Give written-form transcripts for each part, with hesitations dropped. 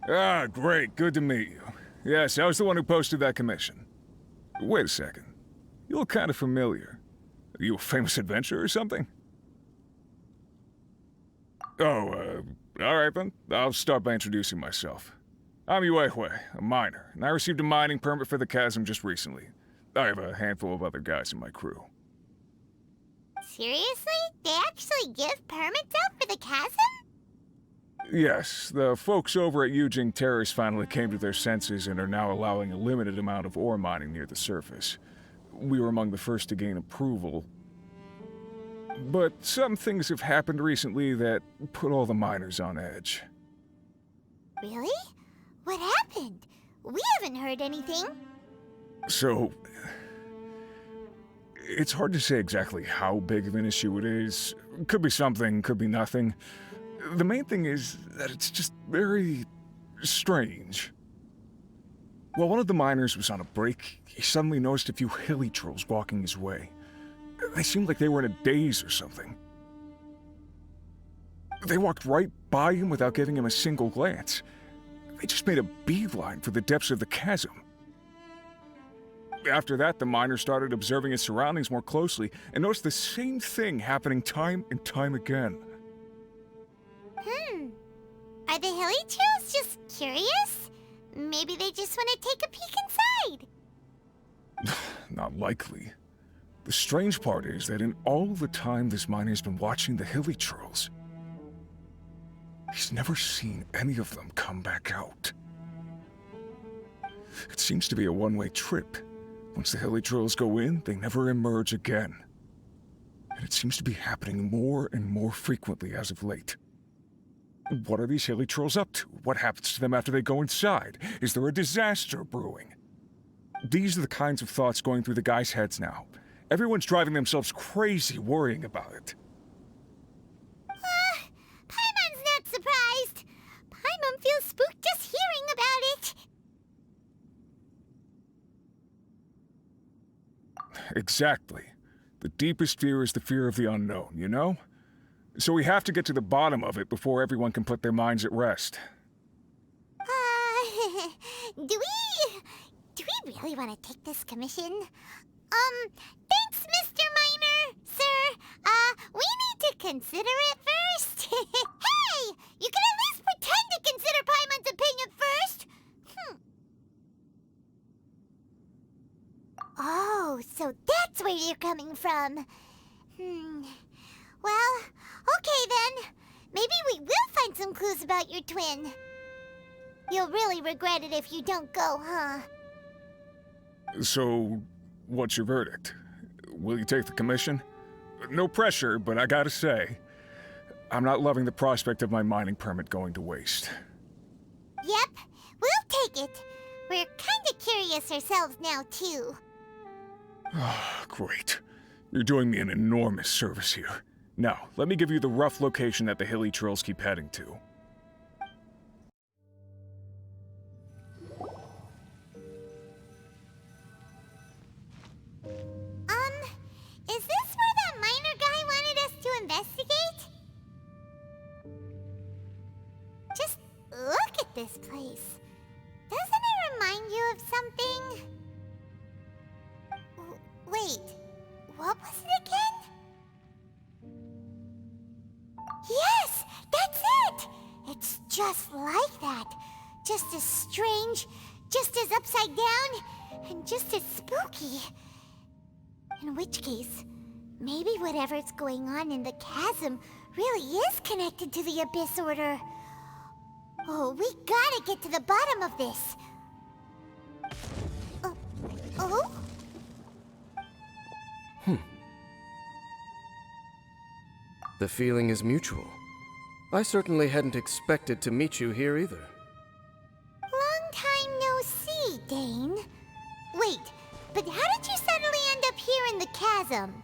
Ah, great. Good to meet you. Yes, I was the one who posted that commission. Wait a second. You look kind of familiar. Are you a famous adventurer or something? Oh, alright then. I'll start by introducing myself. I'm Yuehue, a miner, and I received a mining permit for the chasm just recently. I have a handful of other guys in my crew. Seriously? They actually give permits out for the chasm? Yes, the folks over at Yujing Terrace finally came to their senses and are now allowing a limited amount of ore mining near the surface. We were among the first to gain approval. But some things have happened recently that put all the miners on edge. Really? What happened? We haven't heard anything. So, it's hard to say exactly how big of an issue it is. Could be something, could be nothing. The main thing is that it's just very strange. While one of the miners was on a break, he suddenly noticed a few hilly trolls walking his way. They seemed like they were in a daze or something. They walked right by him without giving him a single glance. They just made a beeline for the depths of the chasm. After that, the miner started observing his surroundings more closely and noticed the same thing happening time and time again. Are the hilly trolls just curious? Maybe they just want to take a peek inside. Not likely. The strange part is that in all the time this miner's been watching the hilly trolls, he's never seen any of them come back out. It seems to be a one-way trip. Once the hilly trolls go in, they never emerge again. And it seems to be happening more and more frequently as of late. What are these hilly trolls up to? What happens to them after they go inside? Is there a disaster brewing? These are the kinds of thoughts going through the guys' heads now. Everyone's driving themselves crazy worrying about it. Paimon's not surprised. Paimon feels spooked just hearing about it. Exactly. The deepest fear is the fear of the unknown, you know? So we have to get to the bottom of it before everyone can put their minds at rest. Do we really want to take this commission? Thanks, Mr. Miner, sir. We need to consider it first. Hey! You can at least pretend to consider Paimon's opinion first. Oh, so that's where you're coming from. Well, okay then. Maybe we will find some clues about your twin. You'll really regret it if you don't go, huh? So, what's your verdict? Will you take the commission? No pressure, but I gotta say, I'm not loving the prospect of my mining permit going to waste. Yep, we'll take it. We're kinda curious ourselves now, too. Great. You're doing me an enormous service here. Now, let me give you the rough location that the hilly trolls keep heading to. Is this where that miner guy wanted us to investigate? Just look at this place. Doesn't it remind you of something? Wait, what was it again? Yes, that's it! It's just like that. Just as strange, just as upside down, and just as spooky. In which case, maybe whatever's going on in the chasm really is connected to the Abyss Order. Oh, we gotta get to the bottom of this. Oh? The feeling is mutual. I certainly hadn't expected to meet you here either. Long time no see, Dane. Wait, but how did you suddenly end up here in the chasm?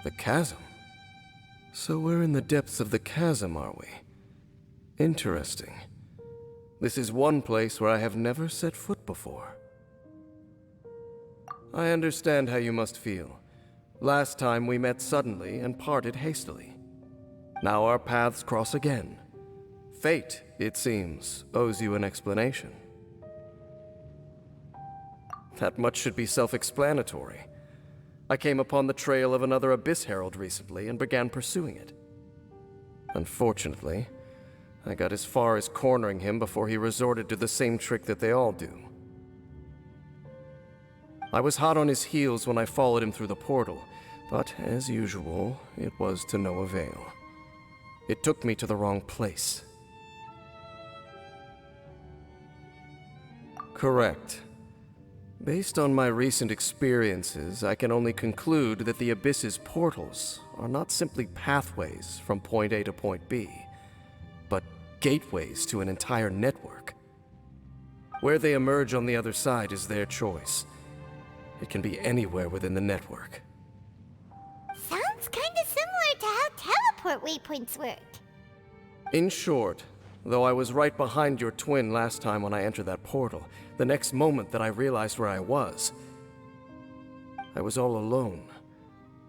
The chasm? So we're in the depths of the chasm, are we? Interesting. This is one place where I have never set foot before. I understand how you must feel. Last time we met suddenly and parted hastily. Now our paths cross again. Fate it seems, owes you an explanation. That much should be self-explanatory. I came upon the trail of another Abyss Herald recently and began pursuing it. Unfortunately, I got as far as cornering him before he resorted to the same trick that they all do. I was hot on his heels when I followed him through the portal, but as usual, it was to no avail. It took me to the wrong place. Correct. Based on my recent experiences, I can only conclude that the Abyss's portals are not simply pathways from point A to point B, but gateways to an entire network. Where they emerge on the other side is their choice. It can be anywhere within the network. Sounds kinda similar to how teleport waypoints work. In short, though I was right behind your twin last time when I entered that portal, the next moment that I realized where I was all alone,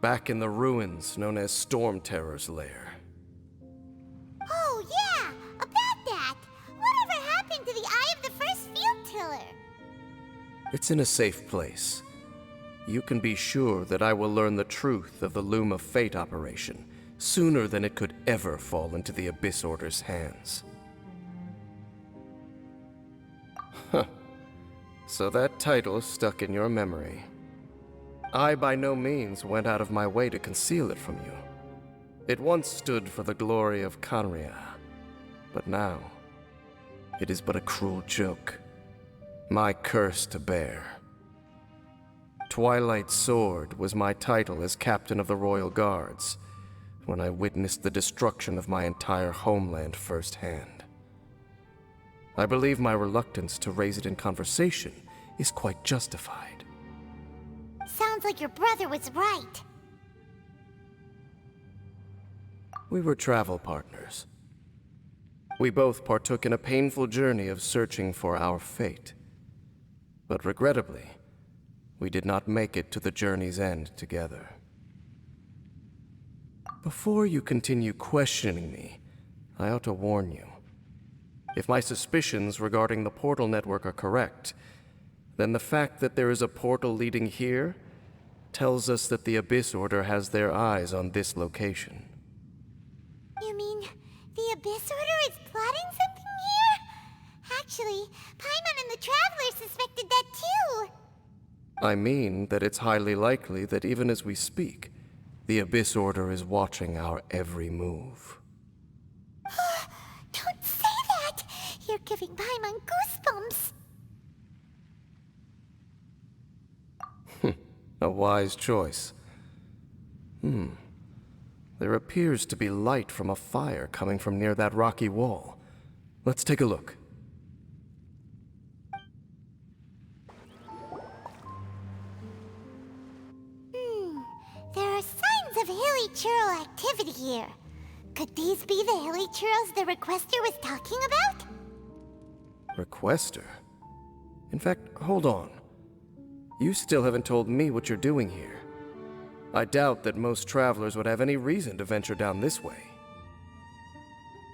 back in the ruins known as Storm Terror's lair. Oh yeah, about that! Whatever happened to the Eye of the First Field Tiller? It's in a safe place. You can be sure that I will learn the truth of the Loom of Fate operation sooner than it could ever fall into the Abyss Order's hands. Huh. So that title stuck in your memory. I by no means went out of my way to conceal it from you. It once stood for the glory of Kanria, but now it is but a cruel joke. My curse to bear. Twilight Sword was my title as captain of the Royal Guards when I witnessed the destruction of my entire homeland firsthand. I believe my reluctance to raise it in conversation is quite justified. Sounds like your brother was right. We were travel partners. We both partook in a painful journey of searching for our fate. But regrettably, we did not make it to the journey's end together. Before you continue questioning me, I ought to warn you. If my suspicions regarding the portal network are correct, then the fact that there is a portal leading here tells us that the Abyss Order has their eyes on this location. You mean the Abyss Order is plotting something here? Actually, Paimon and the Traveler suspected that too. I mean that it's highly likely that even as we speak, the Abyss Order is watching our every move. Don't say that! You're giving Paimon goosebumps. A wise choice. There appears to be light from a fire coming from near that rocky wall. Let's take a look. There are signs of hilly churl activity here. Could these be the hilly churls the Requester was talking about? Requester? In fact, hold on. You still haven't told me what you're doing here. I doubt that most travelers would have any reason to venture down this way.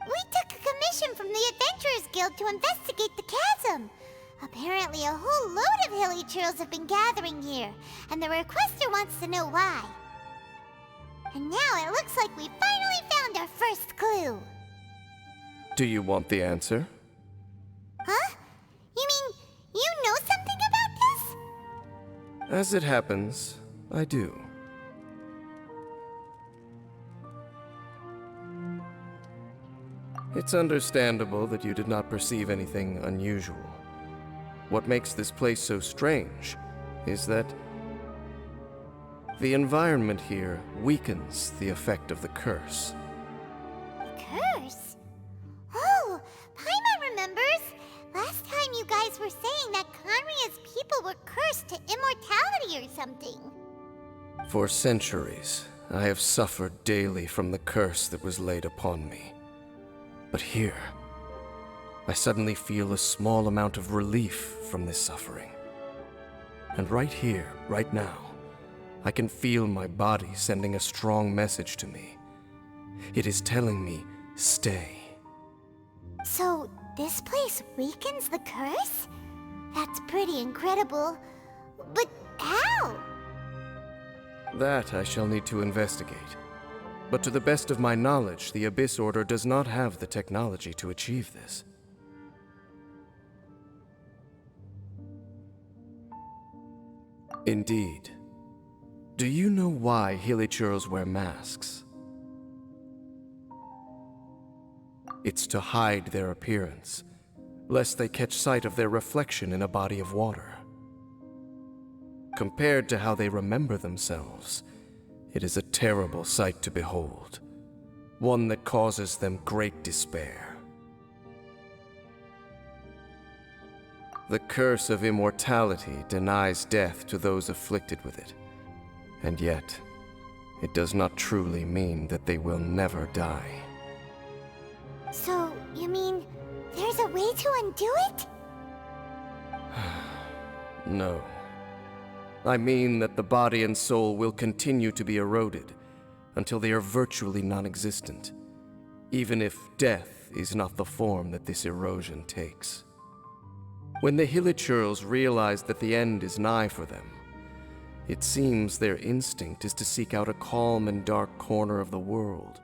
We took a commission from the Adventurers Guild to investigate the chasm. Apparently a whole load of hilly churls have been gathering here, and the Requester wants to know why. And now it looks like we finally found our first clue. Do you want the answer? Huh? You mean you know something about this? As it happens, I do. It's understandable that you did not perceive anything unusual. What makes this place so strange is that the environment here weakens the effect of the curse. Curse? Oh, Paimon remembers. Last time you guys were saying that Kanria's people were cursed to immortality or something. For centuries, I have suffered daily from the curse that was laid upon me. But here, I suddenly feel a small amount of relief from this suffering. And right here, right now, I can feel my body sending a strong message to me. It is telling me, stay. So, this place weakens the curse? That's pretty incredible. But how? That I shall need to investigate. But to the best of my knowledge, the Abyss Order does not have the technology to achieve this. Indeed. Do you know why Hilichurls wear masks? It's to hide their appearance, lest they catch sight of their reflection in a body of water. Compared to how they remember themselves, it is a terrible sight to behold, one that causes them great despair. The curse of immortality denies death to those afflicted with it, and yet, it does not truly mean that they will never die. So, you mean there's a way to undo it? No. I mean that the body and soul will continue to be eroded until they are virtually non-existent, even if death is not the form that this erosion takes. When the Hilichurls realize that the end is nigh for them, it seems their instinct is to seek out a calm and dark corner of the world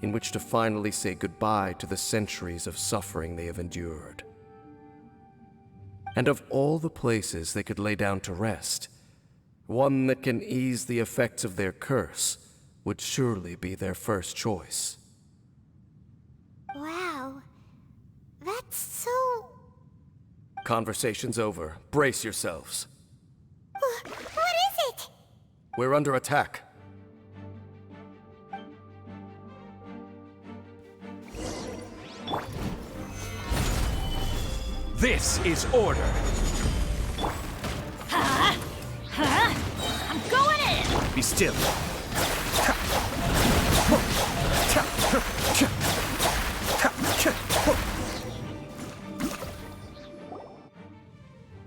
in which to finally say goodbye to the centuries of suffering they have endured. And of all the places they could lay down to rest, one that can ease the effects of their curse would surely be their first choice. Wow. That's so... Conversation's over. Brace yourselves. What is it? We're under attack. This is order. I'm going in! Be still.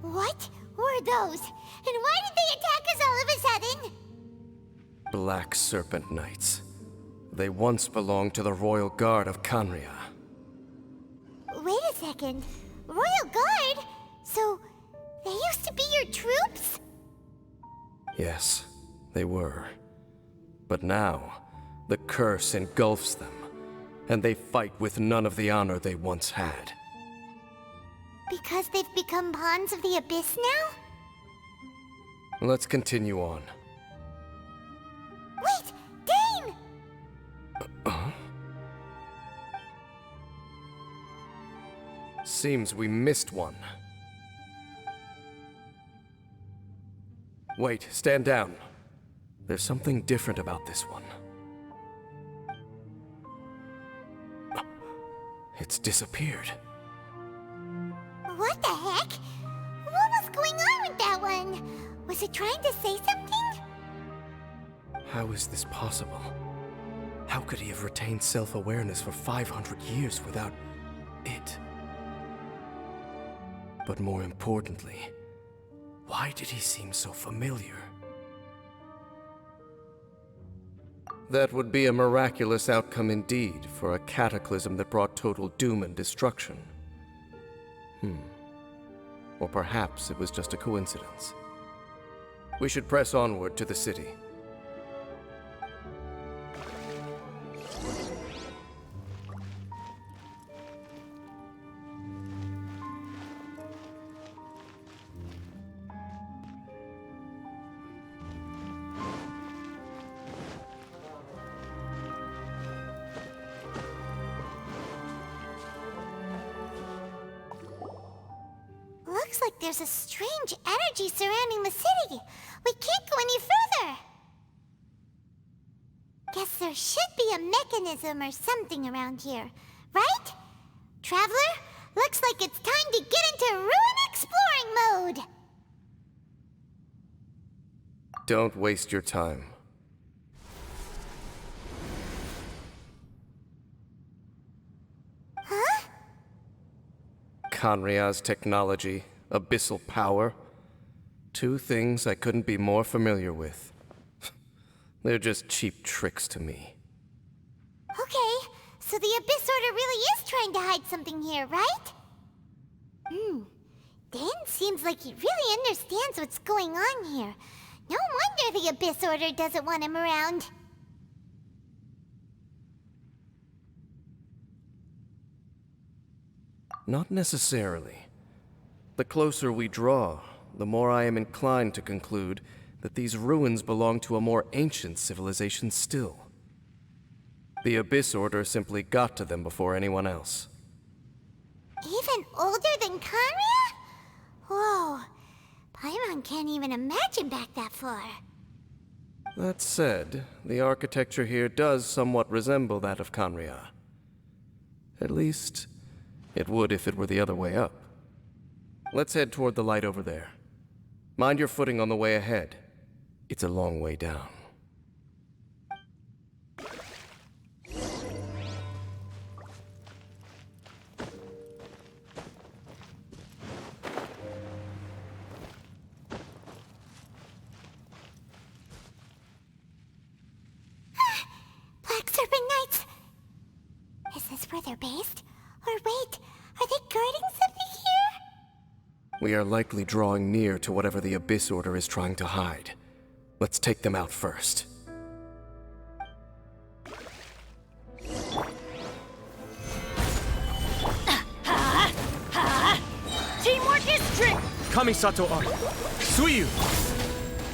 What were those? And why did they attack us all of a sudden? Black Serpent Knights. They once belonged to the Royal Guard of Kanria. Wait a second. Royal Guard? So, they used to be your troops? Yes, they were. But now, the curse engulfs them, and they fight with none of the honor they once had. Because they've become pawns of the Abyss now? Let's continue on. Wait! Dane! Seems we missed one. Wait, stand down. There's something different about this one. It's disappeared. What the heck? What was going on with that one? Was it trying to say something? How is this possible? How could he have retained self-awareness for 500 years without it? But more importantly, why did he seem so familiar? That would be a miraculous outcome indeed for a cataclysm that brought total doom and destruction. Or perhaps it was just a coincidence. We should press onward to the city. Looks like there's a strange energy surrounding the city. We can't go any further. Guess there should be a mechanism or something around here, right? Traveler, looks like it's time to get into ruin exploring mode. Don't waste your time. Huh? Kanria's technology, abyssal power. Two things I couldn't be more familiar with. They're just cheap tricks to me. Okay, so So the Abyss Order really is trying to hide something here, right? Dan seems like he really understands what's going on here. No wonder the Abyss Order doesn't want him around. Not necessarily. The closer we draw, the more I am inclined to conclude that these ruins belong to a more ancient civilization still. The Abyss Order simply got to them before anyone else. Even older than Conria? Whoa. Paimon can't even imagine back that far. That said, the architecture here does somewhat resemble that of Conria. At least, it would if it were the other way up. Let's head toward the light over there. Mind your footing on the way ahead. It's a long way down. Black Serpent Knights! Is this where they're based? Or wait, are they guarding something here? We are likely drawing near to whatever the Abyss Order is trying to hide. Let's take them out first. Teamwork is strength! Kamisato Art. Suiyu!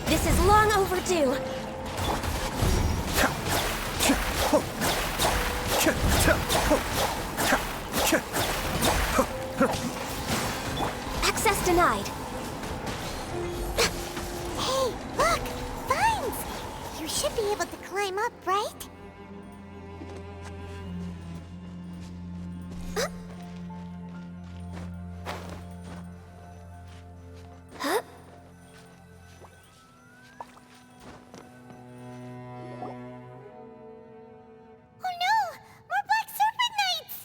This is long overdue. Access denied. Hey, look! Vines! You should be able to climb up, right? Huh? Oh no! More Black Serpent Knights!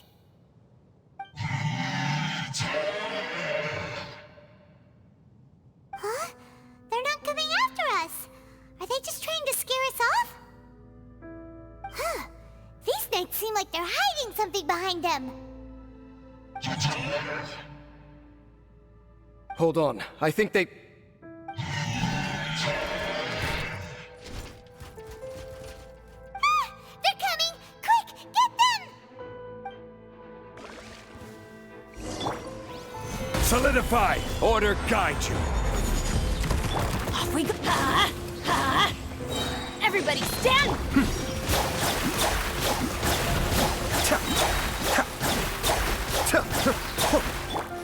Huh? They're not coming after us! Are they just trying to scare us off? Huh. These knights seem like they're hiding something behind them. Hold on, I think they... Ah! They're coming! Quick! Get them! Solidify! Order guide you! Off we go. Everybody stand!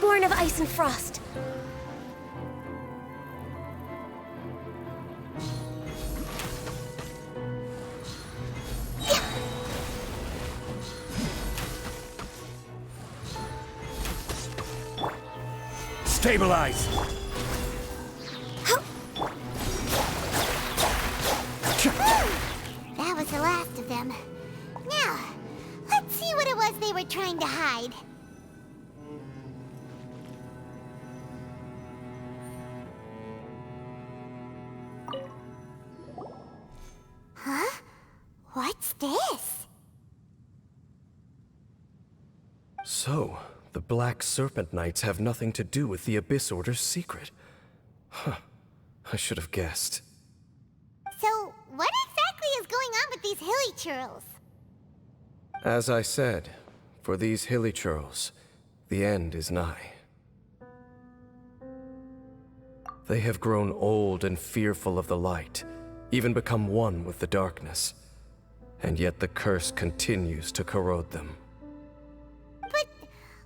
Born of ice and frost. Stabilize! That was the last of them. Now, let's see what it was they were trying to hide. Huh? What's this? So, the Black Serpent Knights have nothing to do with the Abyss Order's secret. Huh. I should have guessed. So, what exactly is going on with these hilly churls? As I said, for these hilly churls, the end is nigh. They have grown old and fearful of the light, even become one with the darkness. And yet the curse continues to corrode them. But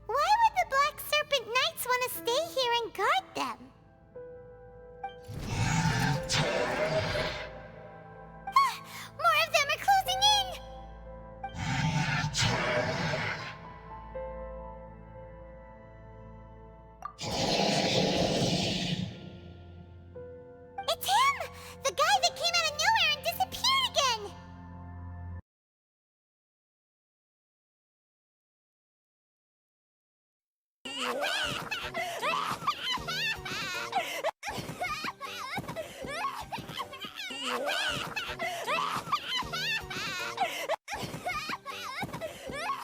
why would the Black Serpent Knights want to stay here and guard them? Ah, more of them are closing in! It's him! The guy that came out of nowhere and disappeared again!